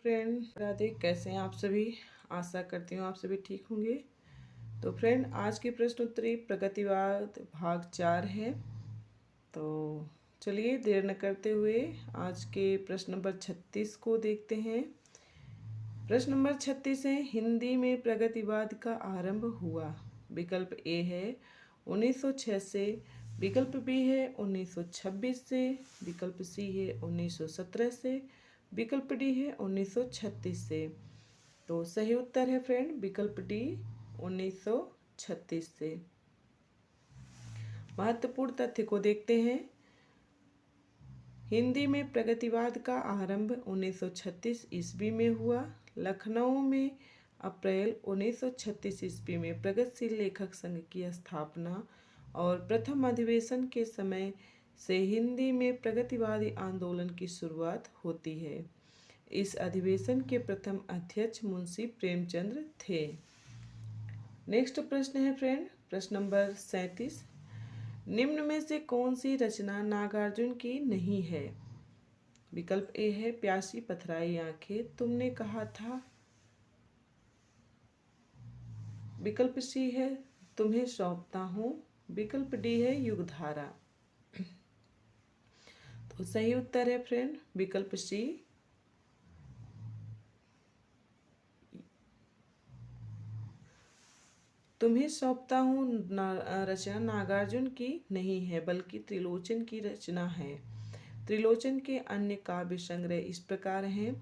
Friend Radhe, कैसे हैं आप सभी। आशा करती हूँ आप सभी ठीक होंगे। तो फ्रेंड, आज की प्रश्नोत्तरी प्रगतिवाद भाग 4 है। तो चलिए देर न करते हुए आज के प्रश्न नंबर 36 को देखते हैं। प्रश्न नंबर 36 है, हिंदी में प्रगतिवाद का आरंभ हुआ। विकल्प ए है 1906 से, विकल्प बी है 1926 से, विकल्प सी है 1917 से, विकल्प डी है 1936 से। तो सही उत्तर है फ्रेंड विकल्प डी 1936 से। महत्वपूर्ण तथ्य को देखते हैं। हिंदी में प्रगतिवाद का आरंभ 1936 ईस्वी में हुआ। लखनऊ में अप्रैल 1936 ईस्वी में प्रगतिशील लेखक संघ की स्थापना और प्रथम अधिवेशन के समय से हिंदी में प्रगतिवादी आंदोलन की शुरुआत होती है। इस अधिवेशन के प्रथम अध्यक्ष मुंशी प्रेमचंद्र थे। नेक्स्ट प्रश्न है फ्रेंड, प्रश्न नंबर 37। निम्न में से कौन सी रचना नागार्जुन की नहीं है। विकल्प ए है प्यासी पथराई आंखें तुमने कहा था, विकल्प सी है तुम्हें सौंपता हूँ, विकल्प डी है युगधारा। तो सही उत्तर है फ्रेंड विकल्प सी तुम्हें सौंपता हूँ रचना नागार्जुन की नहीं है बल्कि त्रिलोचन की रचना है। त्रिलोचन के अन्य काव्य संग्रह इस प्रकार हैं: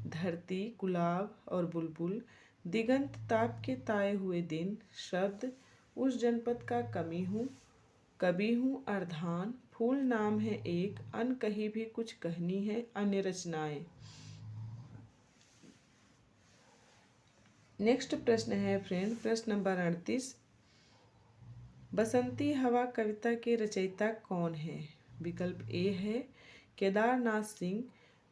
धरती, गुलाब और बुलबुल, दिगंत, ताप के ताए हुए दिन, शब्द, उस जनपद का कवि हूँ, अर्धान, फूल नाम है एक, अन कहीं भी कुछ कहनी है, अन्य रचनाएं। नेक्स्ट प्रश्न है फ्रेंड, प्रश्न नंबर 38। बसंती हवा कविता के रचयिता कौन है। विकल्प ए है केदारनाथ सिंह,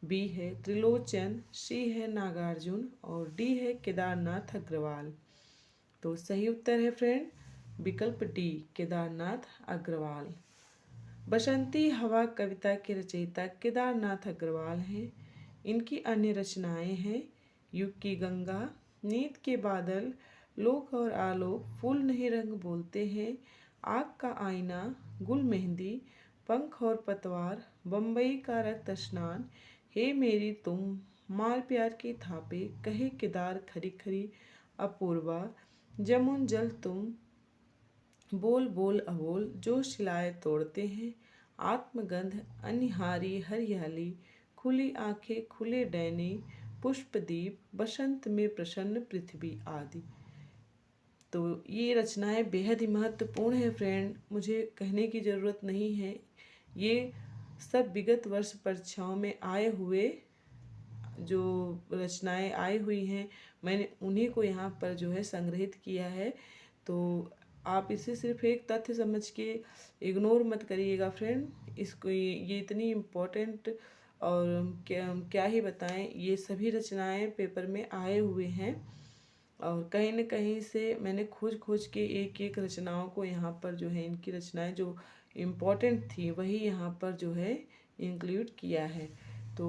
बी है त्रिलोचन, सी है नागार्जुन और डी है केदारनाथ अग्रवाल। तो सही उत्तर है फ्रेंड विकल्प डी केदारनाथ अग्रवाल। बसंती हवा कविता के रचयिता केदारनाथ अग्रवाल हैं। इनकी अन्य रचनाएं हैं युग की गंगा, नींद के बादल, लोक और आलोक, फूल नहीं रंग बोलते हैं, आग का आईना, गुल मेहंदी, पंख और पतवार, बम्बई का रक्त स्नान, हे मेरी तुम, माल प्यार की थापे, कहे केदार खरी खरी अपूर्वा, जमुन जल तुम, बोल बोल अबोल, जो शिलाएं तोड़ते हैं, आत्मगंध, अनिहारी हरियाली, खुली आंखें, खुले डैने, पुष्पदीप, बसंत में प्रसन्न पृथ्वी आदि। तो ये रचनाएं बेहद ही महत्वपूर्ण है फ्रेंड, मुझे कहने की ज़रूरत नहीं है। ये सब विगत वर्ष परीक्षाओं में आए हुए जो रचनाएं आई हुई हैं, मैंने उन्हीं को यहाँ पर जो है संग्रहित किया है। तो आप इसे सिर्फ एक तथ्य समझ के इग्नोर मत करिएगा फ्रेंड। इसको ये इतनी इम्पोर्टेंट और क्या ही बताएं, ये सभी रचनाएं पेपर में आए हुए हैं और कहीं न कहीं से मैंने खोज खोज के एक एक रचनाओं को यहाँ पर जो है इनकी रचनाएं जो इम्पोर्टेंट थी वही यहाँ पर जो है इंक्लूड किया है। तो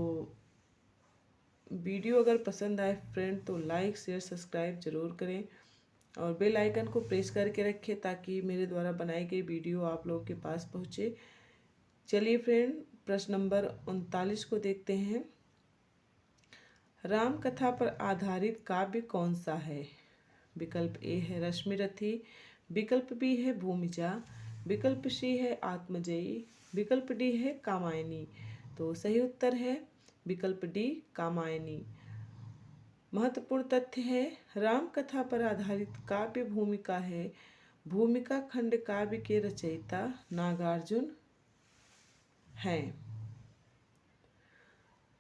वीडियो अगर पसंद आए फ्रेंड तो लाइक शेयर सब्सक्राइब जरूर करें और बेल आइकन को प्रेस करके रखें ताकि मेरे द्वारा बनाई गई वीडियो आप लोगों के पास पहुँचे। चलिए फ्रेंड, प्रश्न नंबर 39 को देखते हैं। राम कथा पर आधारित काव्य कौन सा है। विकल्प ए है रश्मिरथी, विकल्प बी है भूमिजा, विकल्प सी है आत्मजयी, विकल्प डी है कामायनी। तो सही उत्तर है विकल्प डी कामायनी। महत्वपूर्ण तथ्य है, राम कथा पर आधारित काव्य भूमिका है। भूमिका खंड काव्य के रचयिता नागार्जुन हैं।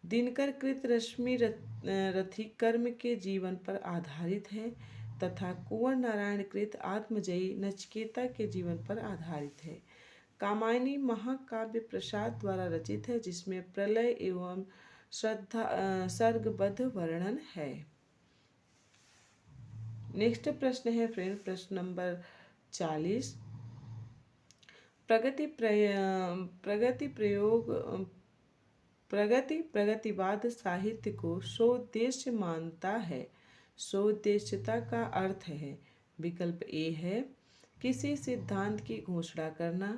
दिनकर कृत रश्मि रथी कर्म के जीवन पर आधारित है तथा कुंवर नारायण कृत आत्मजयी नचिकेता के जीवन पर आधारित है। कामायनी महाकाव्य प्रसाद द्वारा रचित है जिसमें प्रलय एवं सर्गबद्ध वर्णन है। नेक्स्ट प्रश्न है फ्रेंड, प्रश्न नंबर 40। प्रगति प्रयोग प्रगतिवाद साहित्य को स्वोद्देश्य मानता है। स्वोद्देश्यता का अर्थ है। विकल्प ए है किसी सिद्धांत की घोषणा करना।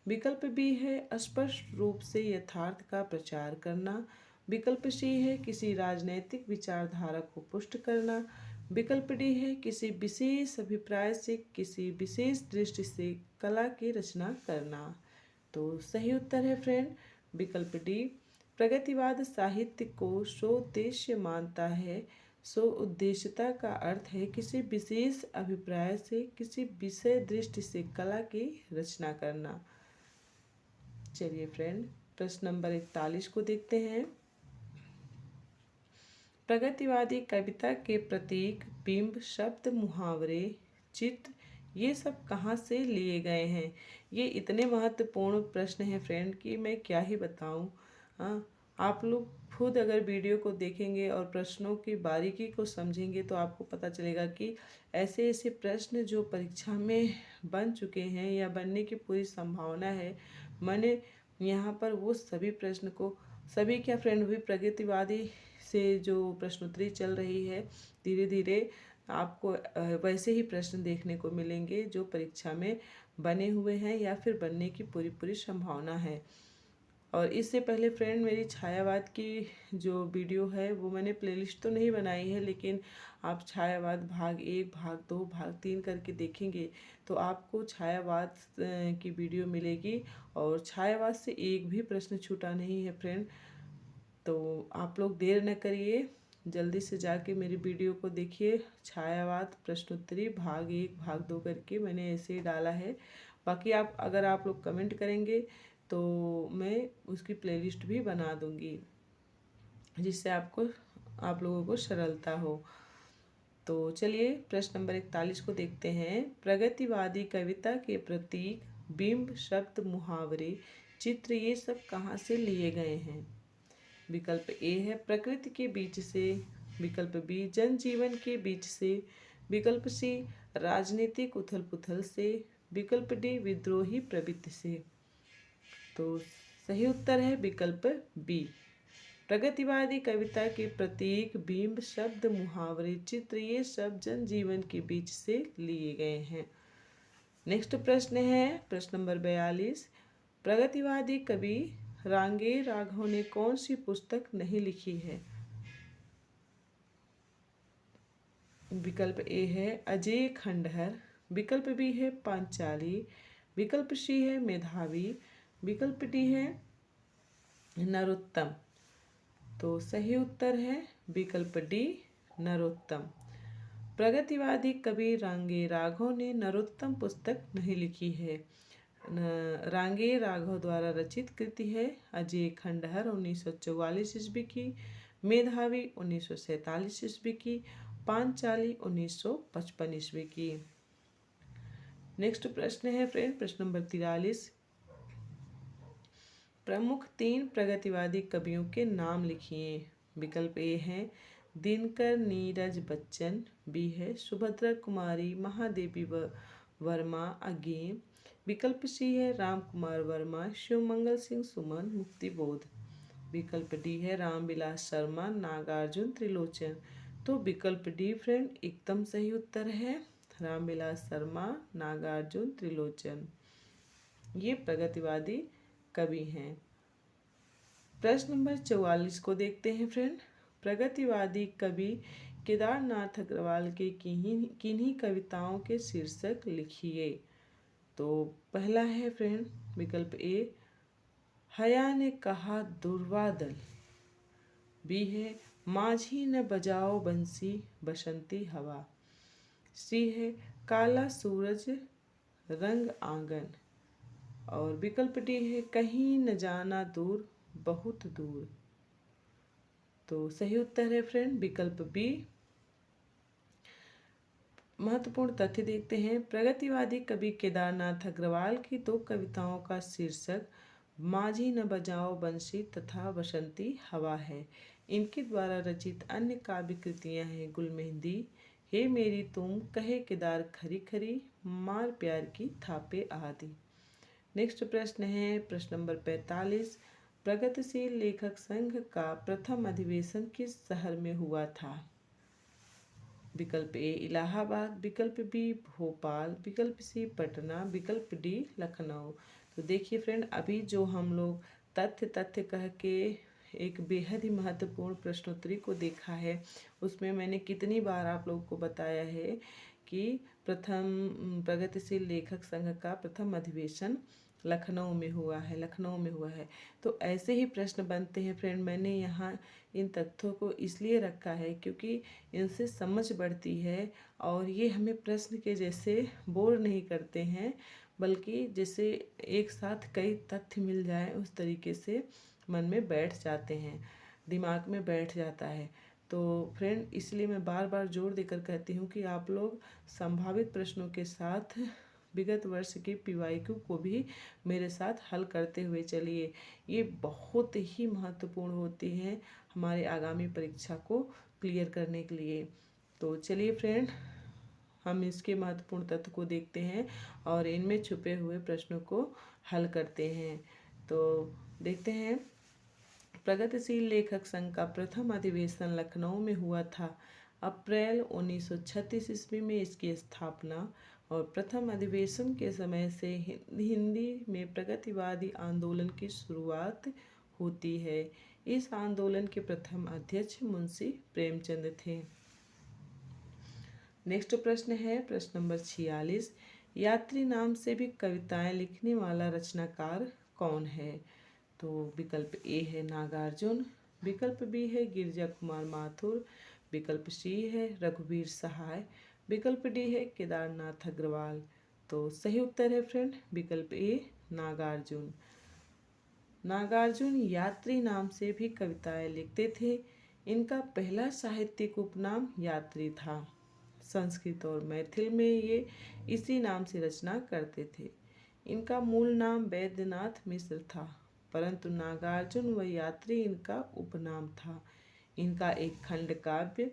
विकल्प बी है स्पष्ट रूप से यथार्थ का प्रचार करना। विकल्प सी है किसी राजनैतिक विचारधारा को पुष्ट करना। विकल्प डी है किसी विशेष अभिप्राय से किसी विशेष दृष्टि से कला की रचना करना। तो सही उत्तर है फ्रेंड विकल्प डी। प्रगतिवाद साहित्य को स्वोद्देश्य मानता है। स्वोद्देश्यता का अर्थ है किसी विशेष अभिप्राय से किसी विषय दृष्टि से कला की रचना करना। चलिए फ्रेंड प्रश्न नंबर 41 को देखते हैं। प्रगतिवादी कविता के प्रतीक, बिंब, शब्द, मुहावरे, चित्र ये सब कहाँ से लिए गए हैं? ये इतने महत्वपूर्ण प्रश्न हैं फ्रेंड कि मैं क्या ही बताऊँ। हाँ, आप लोग खुद अगर वीडियो को देखेंगे और प्रश्नों की बारीकी को समझेंगे तो आपको पता चलेगा कि ऐसे ऐसे प्रश्न जो परीक्षा में बन चुके हैं या बनने की पूरी संभावना है, मैंने यहाँ पर वो सभी प्रश्न को सभी क्या फ्रेंड भी प्रगतिवादी से जो प्रश्नोत्तरी चल रही है धीरे धीरे आपको वैसे ही प्रश्न देखने को मिलेंगे जो परीक्षा में बने हुए हैं या फिर बनने की पूरी पूरी संभावना है। और इससे पहले फ्रेंड मेरी छायावाद की जो वीडियो है वो मैंने प्लेलिस्ट तो नहीं बनाई है, लेकिन आप छायावाद भाग 1, भाग 2, भाग 3 करके देखेंगे तो आपको छायावाद की वीडियो मिलेगी और छायावाद से एक भी प्रश्न छूटा नहीं है फ्रेंड। तो आप लोग देर न करिए, जल्दी से जाके मेरी वीडियो को देखिए। छायावाद प्रश्नोत्तरी भाग 1, भाग 2 करके मैंने ऐसे ही डाला है। बाकी आप अगर आप लोग कमेंट करेंगे तो मैं उसकी प्लेलिस्ट भी बना दूंगी जिससे आप लोगों को सरलता हो। तो चलिए प्रश्न नंबर 41 को देखते हैं। प्रगतिवादी कविता के प्रतीक, बिंब, शब्द, मुहावरे, चित्र ये सब कहाँ से लिए गए हैं? विकल्प ए है प्रकृति के बीच से। विकल्प बी जनजीवन के बीच से। विकल्प सी राजनीतिक उथल पुथल से। विकल्प डी विद्रोही प्रवृत्ति से। तो सही उत्तर है विकल्प बी। प्रगतिवादी कविता के प्रतीक, बिंब, शब्द, मुहावरे, चित्र ये सब जनजीवन के बीच से लिए गए हैं। नेक्स्ट प्रश्न है प्रश्न नंबर 42। प्रगतिवादी कवि रांगे राघव ने कौन सी पुस्तक नहीं लिखी है? विकल्प ए है अजय खंडहर। विकल्प बी है पांचाली। विकल्प सी है मेधावी। विकल्प डी है नरोत्तम। तो सही उत्तर है विकल्प डी नरोत्तम। प्रगतिवादी कवि रांगे राघव ने नरोत्तम पुस्तक नहीं लिखी है। रांगे राघव द्वारा रचित कृति है अजय खंडहर 1944 ईस्वी की, मेधावी 1947 ईस्वी की, पांचाली 1955 ईस्वी की। नेक्स्ट प्रश्न है फ्रेंड प्रश्न नंबर 43। प्रमुख 3 प्रगतिवादी कवियों के नाम लिखिए। विकल्प ए है दिनकर नीरज बच्चन। बी है सुभद्रा कुमारी महादेवी वर्मा अगेम। विकल्प सी है राम कुमार वर्मा, शिवमंगल सिंह सुमन, मुक्तिबोध। विकल्प डी है रामविलास शर्मा, नागार्जुन, त्रिलोचन। तो विकल्प डी फ्रेंड एकदम सही उत्तर है। रामविलास शर्मा, नागार्जुन, त्रिलोचन ये प्रगतिवादी कवि हैं। प्रश्न नंबर 44 को देखते हैं फ्रेंड। प्रगतिवादी कवि केदारनाथ अग्रवाल के किन्हीं कविताओं के शीर्षक लिखिए। तो पहला है फ्रेंड विकल्प ए हया ने कहा दुर्वादल। बी है माझी न बजाओ बंसी बसंती हवा। सी है काला सूरज रंग आंगन। और विकल्प डी है कहीं न जाना दूर बहुत दूर। तो सही उत्तर है फ्रेंड विकल्प बी। महत्वपूर्ण तथ्य देखते हैं। प्रगतिवादी कवि केदारनाथ अग्रवाल की 2 कविताओं का शीर्षक माझी न बजाओ बंसी तथा बसंती हवा है। इनके द्वारा रचित अन्य काव्य कृतियाँ हैं गुलमेहंदी, हे मेरी तुम, कहे केदार खरी खरी, मार प्यार की थापे आदि। नेक्स्ट प्रश्न है प्रश्न नंबर 45। प्रगतिशील लेखक संघ का प्रथम अधिवेशन किस शहर में हुआ था? विकल्प ए इलाहाबाद, विकल्प बी भोपाल, विकल्प सी पटना, विकल्प डी लखनऊ। तो देखिए फ्रेंड, अभी जो हम लोग तथ्य तथ्य कह के एक बेहद ही महत्वपूर्ण प्रश्नोत्तरी को देखा है, उसमें मैंने कितनी बार आप लोगों को बताया है कि प्रगतिशील लेखक संघ का प्रथम अधिवेशन लखनऊ में हुआ है, लखनऊ में हुआ है। तो ऐसे ही प्रश्न बनते हैं फ्रेंड। मैंने यहाँ इन तथ्यों को इसलिए रखा है क्योंकि इनसे समझ बढ़ती है और ये हमें प्रश्न के जैसे बोर नहीं करते हैं, बल्कि जैसे एक साथ कई तथ्य मिल जाए उस तरीके से मन में बैठ जाते हैं, दिमाग में बैठ जाता है। तो फ्रेंड, इसलिए मैं बार बार जोर देकर कहती हूँ कि आप लोग संभावित प्रश्नों के साथ विगत वर्ष की पीवाईक्यू को भी मेरे साथ हल करते हुए चलिए। ये बहुत ही महत्वपूर्ण होती हैं हमारे आगामी परीक्षा को क्लियर करने के लिए। तो चलिए फ्रेंड, हम इसके महत्वपूर्ण तथ्य को देखते हैं और इनमें छुपे हुए प्रश्नों को हल करते हैं। तो देखते हैं, प्रगतिशील लेखक संघ का प्रथम अधिवेशन लखनऊ में हुआ था। अप्रैल 1936 ईस्वी में इसकी स्थापना और प्रथम अधिवेशन के समय से हिंदी में प्रगतिवादी आंदोलन की शुरुआत होती है। इस आंदोलन के प्रथम अध्यक्ष मुंशी प्रेमचंद थे। नेक्स्ट प्रश्न है प्रश्न नंबर 46। यात्री नाम से भी कविताएं लिखने वाला रचनाकार कौन है? तो विकल्प ए है नागार्जुन, विकल्प बी है गिरजा कुमार माथुर, विकल्प सी है रघुवीर सहाय, विकल्प डी है केदारनाथ अग्रवाल। तो सही उत्तर है फ्रेंड विकल्प ए नागार्जुन। नागार्जुन यात्री नाम से भी कविताएं लिखते थे। इनका पहला साहित्यिक उपनाम यात्री था। संस्कृत और मैथिल में ये इसी नाम से रचना करते थे। इनका मूल नाम वैद्यनाथ मिश्र था, परंतु नागार्जुन व यात्री इनका उपनाम था। इनका एक खंड काव्य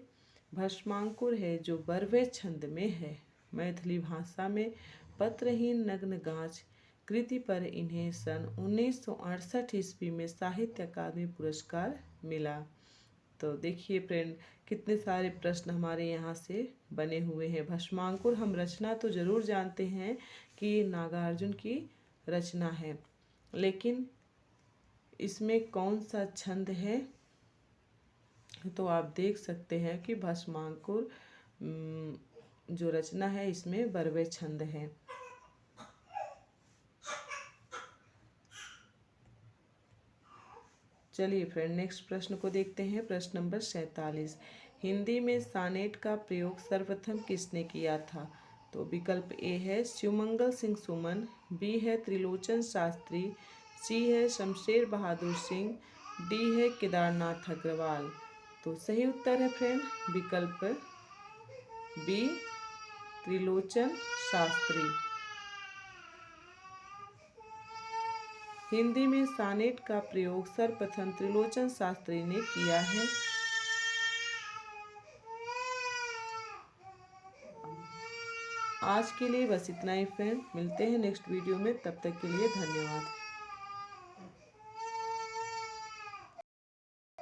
भस्मांकुर है जो बरवे छंद में है। मैथिली भाषा में पत्रहीन नग्न गाछ कृति पर इन्हें सन 1968 ईस्वी में साहित्य अकादमी पुरस्कार मिला। तो देखिए फ्रेंड, कितने सारे प्रश्न हमारे यहाँ से बने हुए हैं। भस्मांकुर हम रचना तो ज़रूर जानते हैं कि नागार्जुन की रचना है, लेकिन इसमें कौन सा छंद है? तो आप देख सकते हैं कि भस्मांकुर जो रचना है इसमें बरवे छंद है। चलिए फ्रेंड, नेक्स्ट प्रश्न को देखते हैं। प्रश्न नंबर 47। हिंदी में सानेट का प्रयोग सर्वप्रथम किसने किया था? तो विकल्प ए है शिवमंगल सिंह सुमन, बी है त्रिलोचन शास्त्री, सी है शमशेर बहादुर सिंह, डी है केदारनाथ अग्रवाल। तो सही उत्तर है फ्रेंड विकल्प बी त्रिलोचन शास्त्री। हिंदी में सानेट का प्रयोग सर्वप्रथम त्रिलोचन शास्त्री ने किया है। आज के लिए बस इतना ही फ्रेंड, मिलते हैं नेक्स्ट वीडियो में, तब तक के लिए धन्यवाद।